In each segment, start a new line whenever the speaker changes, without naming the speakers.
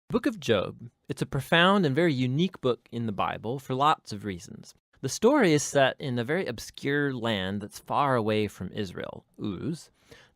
The book of Job, it's a profound and very unique book in the Bible for lots of reasons. The story is set in a very obscure land that's far away from Israel, Uz.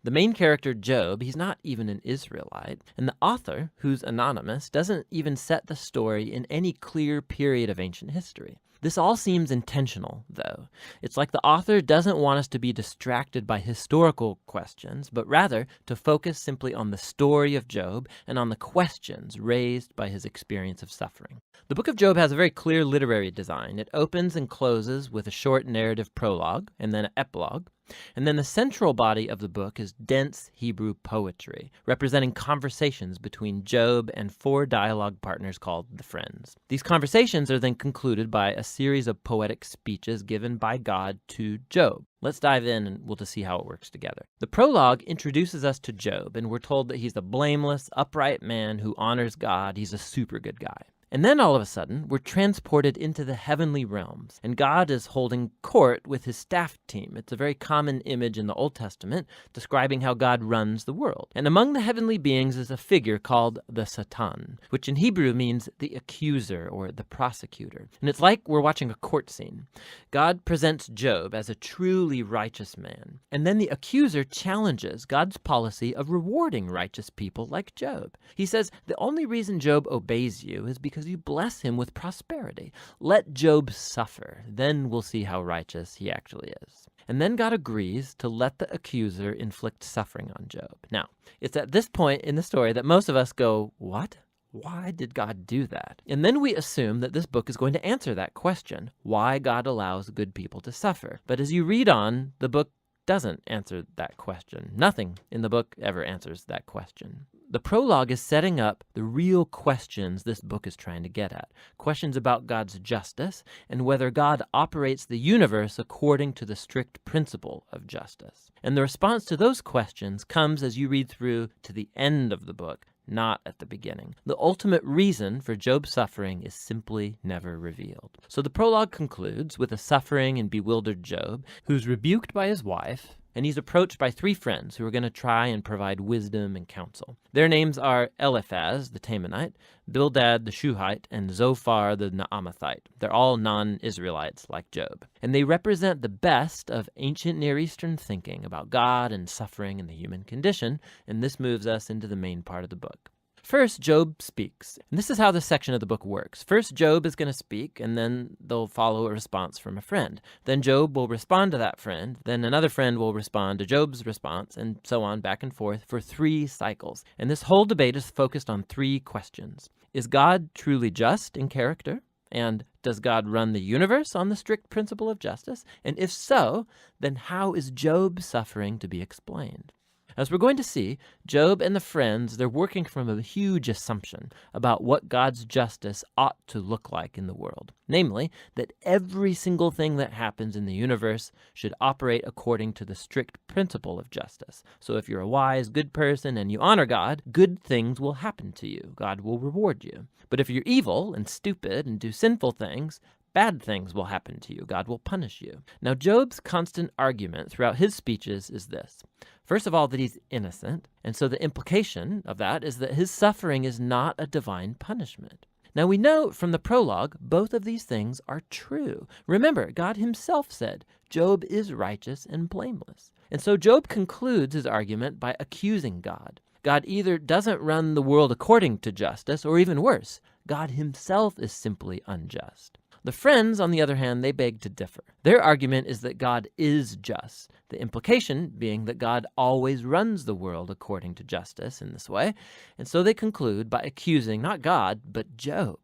The main character, Job, he's not even an Israelite, and the author, who's anonymous, doesn't even set the story in any clear period of ancient history. This all seems intentional, though. It's like the author doesn't want us to be distracted by historical questions, but rather to focus simply on the story of Job and on the questions raised by his experience of suffering. The book of Job has a very clear literary design. It opens and closes with a short narrative prologue and then an epilogue. And then the central body of the book is dense Hebrew poetry, representing conversations between Job and four dialogue partners called the Friends. These conversations are then concluded by a series of poetic speeches given by God to Job. Let's dive in and we'll just see how it works together. The prologue introduces us to Job, and we're told that he's a blameless, upright man who honors God. He's a super good guy. And then all of a sudden, we're transported into the heavenly realms, and God is holding court with his staff team. It's a very common image in the Old Testament describing how God runs the world. And among the heavenly beings is a figure called the Satan, which in Hebrew means the accuser or the prosecutor. And it's like we're watching a court scene. God presents Job as a truly righteous man, and then the accuser challenges God's policy of rewarding righteous people like Job. He says, the only reason Job obeys you is because you bless him with prosperity. Let Job suffer, then we'll see how righteous he actually is. And then God agrees to let the accuser inflict suffering on Job. Now, it's at this point in the story that most of us go, what? Why did God do that? And then we assume that this book is going to answer that question, why God allows good people to suffer. But as you read on, the book doesn't answer that question. Nothing in the book ever answers that question. The prologue is setting up the real questions this book is trying to get at. Questions about God's justice and whether God operates the universe according to the strict principle of justice. And the response to those questions comes as you read through to the end of the book, not at the beginning. The ultimate reason for Job's suffering is simply never revealed. So the prologue concludes with a suffering and bewildered Job who's rebuked by his wife, and he's approached by three friends who are going to try and provide wisdom and counsel. Their names are Eliphaz, the Temanite, Bildad, the Shuhite, and Zophar, the Naamathite. They're all non-Israelites like Job. And they represent the best of ancient Near Eastern thinking about God and suffering and the human condition, and this moves us into the main part of the book. First, Job speaks. And this is how this section of the book works. First, Job is going to speak, and then they'll follow a response from a friend. Then Job will respond to that friend. Then another friend will respond to Job's response, and so on back and forth for 3 cycles. And this whole debate is focused on 3 questions. Is God truly just in character? And does God run the universe on the strict principle of justice? And if so, then how is Job's suffering to be explained? As we're going to see, Job and the friends, they're working from a huge assumption about what God's justice ought to look like in the world. Namely, that every single thing that happens in the universe should operate according to the strict principle of justice. So if you're a wise, good person and you honor God, good things will happen to you. God will reward you. But if you're evil and stupid and do sinful things, bad things will happen to you. God will punish you. Now, Job's constant argument throughout his speeches is this. First of all, that he's innocent, and so the implication of that is that his suffering is not a divine punishment. Now, we know from the prologue, both of these things are true. Remember, God himself said, Job is righteous and blameless. And so Job concludes his argument by accusing God. God either doesn't run the world according to justice, or even worse, God himself is simply unjust. The friends, on the other hand, they beg to differ. Their argument is that God is just, the implication being that God always runs the world according to justice in this way, and so they conclude by accusing not God, but Job.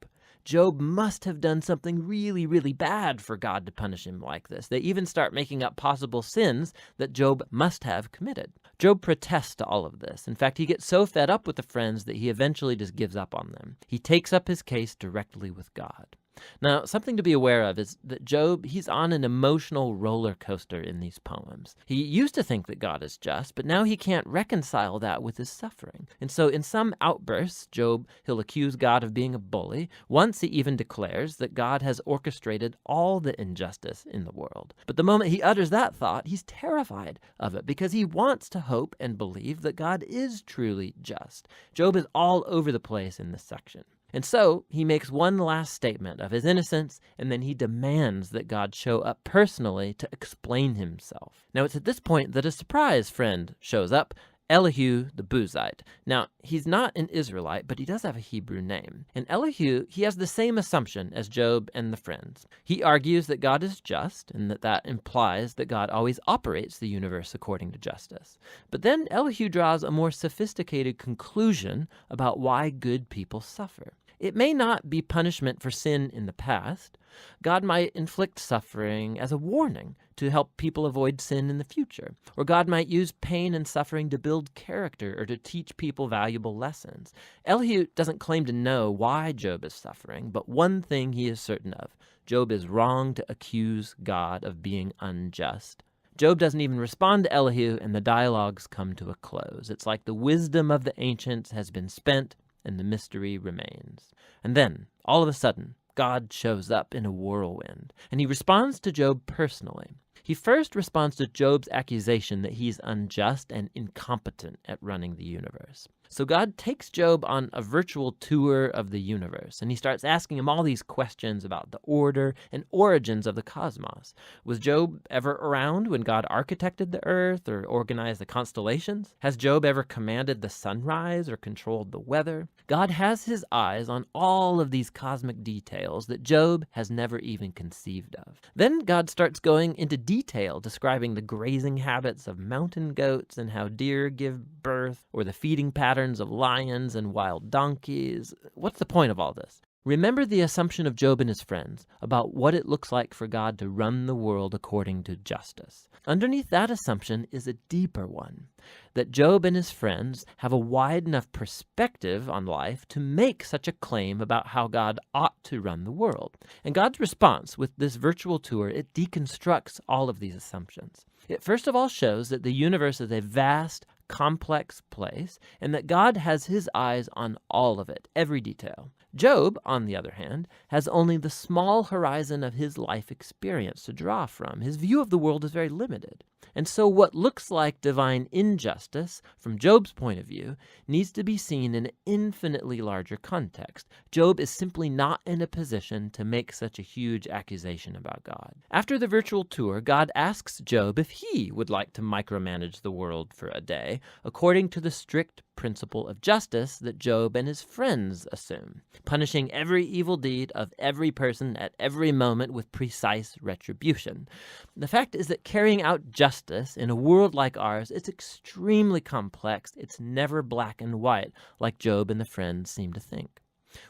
Job must have done something really, really bad for God to punish him like this. They even start making up possible sins that Job must have committed. Job protests to all of this. In fact, he gets so fed up with the friends that he eventually just gives up on them. He takes up his case directly with God. Now, something to be aware of is that Job, he's on an emotional roller coaster in these poems. He used to think that God is just, but now he can't reconcile that with his suffering. And so in some outbursts, he'll accuse God of being a bully. Once he even declares that God has orchestrated all the injustice in the world. But the moment he utters that thought, he's terrified of it because he wants to hope and believe that God is truly just. Job is all over the place in this section. And so he makes one last statement of his innocence, and then he demands that God show up personally to explain himself. Now it's at this point that a surprise friend shows up, Elihu the Buzite. Now, he's not an Israelite, but he does have a Hebrew name. And Elihu, he has the same assumption as Job and the friends. He argues that God is just, and that implies that God always operates the universe according to justice. But then Elihu draws a more sophisticated conclusion about why good people suffer. It may not be punishment for sin in the past. God might inflict suffering as a warning to help people avoid sin in the future. Or God might use pain and suffering to build character or to teach people valuable lessons. Elihu doesn't claim to know why Job is suffering, but one thing he is certain of: Job is wrong to accuse God of being unjust. Job doesn't even respond to Elihu, and the dialogues come to a close. It's like the wisdom of the ancients has been spent, and the mystery remains. And then, all of a sudden, God shows up in a whirlwind, and he responds to Job personally. He first responds to Job's accusation that he's unjust and incompetent at running the universe. So God takes Job on a virtual tour of the universe, and he starts asking him all these questions about the order and origins of the cosmos. Was Job ever around when God architected the earth or organized the constellations? Has Job ever commanded the sunrise or controlled the weather? God has his eyes on all of these cosmic details that Job has never even conceived of. Then God starts going into detail describing the grazing habits of mountain goats and how deer give birth, or the feeding patterns of lions and wild donkeys. What's the point of all this? Remember the assumption of Job and his friends about what it looks like for God to run the world according to justice. Underneath that assumption is a deeper one, that Job and his friends have a wide enough perspective on life to make such a claim about how God ought to run the world. And God's response with this virtual tour, it deconstructs all of these assumptions. It first of all shows that the universe is a vast, complex place, and that God has his eyes on all of it, every detail. Job, on the other hand, has only the small horizon of his life experience to draw from. His view of the world is very limited. And so what looks like divine injustice, from Job's point of view, needs to be seen in an infinitely larger context. Job is simply not in a position to make such a huge accusation about God. After the virtual tour, God asks Job if he would like to micromanage the world for a day, according to the strict principle of justice that Job and his friends assume, punishing every evil deed of every person at every moment with precise retribution. The fact is that carrying out justice in a world like ours, it's extremely complex. It's never black and white like Job and the friends seem to think.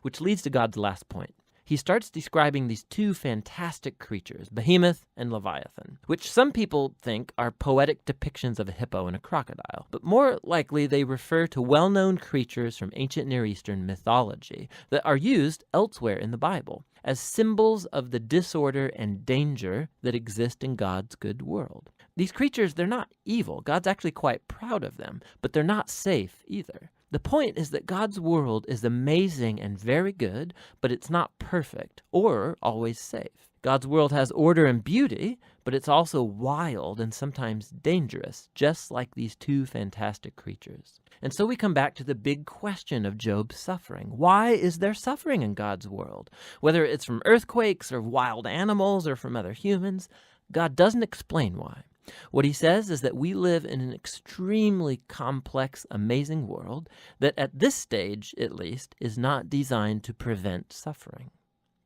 Which leads to God's last point. He starts describing these two fantastic creatures, Behemoth and Leviathan, which some people think are poetic depictions of a hippo and a crocodile. But more likely they refer to well-known creatures from ancient Near Eastern mythology that are used elsewhere in the Bible as symbols of the disorder and danger that exist in God's good world. These creatures, they're not evil. God's actually quite proud of them, but they're not safe either. The point is that God's world is amazing and very good, but it's not perfect or always safe. God's world has order and beauty, but it's also wild and sometimes dangerous, just like these two fantastic creatures. And so we come back to the big question of Job's suffering. Why is there suffering in God's world? Whether it's from earthquakes or wild animals or from other humans, God doesn't explain why. What he says is that we live in an extremely complex, amazing world that at this stage, at least, is not designed to prevent suffering.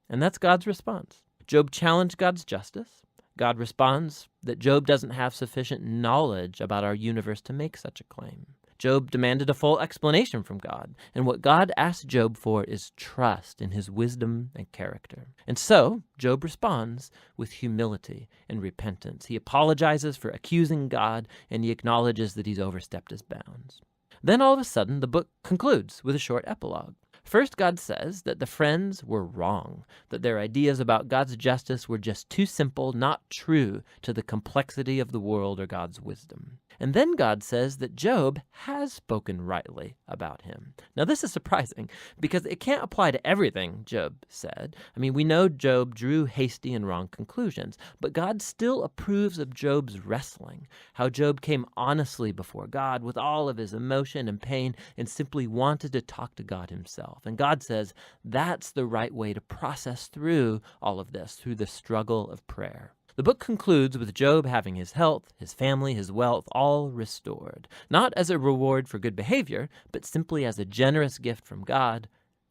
And that's God's response. Job challenged God's justice. God responds that Job doesn't have sufficient knowledge about our universe to make such a claim. Job demanded a full explanation from God, and what God asked Job for is trust in his wisdom and character. And so, Job responds with humility and repentance. He apologizes for accusing God, and he acknowledges that he's overstepped his bounds. Then all of a sudden, the book concludes with a short epilogue. First, God says that the friends were wrong, that their ideas about God's justice were just too simple, not true to the complexity of the world or God's wisdom. And then God says that Job has spoken rightly about him. Now, this is surprising because it can't apply to everything Job said. I mean, we know Job drew hasty and wrong conclusions, but God still approves of Job's wrestling, how Job came honestly before God with all of his emotion and pain and simply wanted to talk to God himself. And God says that's the right way to process through all of this, through the struggle of prayer. The book concludes with Job having his health, his family, his wealth all restored, not as a reward for good behavior, but simply as a generous gift from God,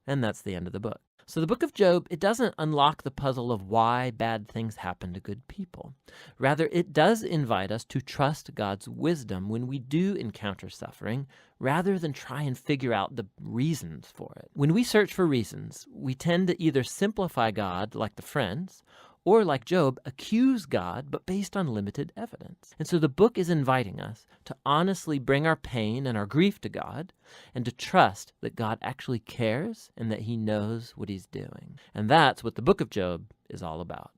and that's the end of the book. So the book of Job, it doesn't unlock the puzzle of why bad things happen to good people. Rather, it does invite us to trust God's wisdom when we do encounter suffering, rather than try and figure out the reasons for it. When we search for reasons, we tend to either simplify God like the friends, or like Job, accuse God, but based on limited evidence. And so the book is inviting us to honestly bring our pain and our grief to God, and to trust that God actually cares and that he knows what he's doing. And that's what the book of Job is all about.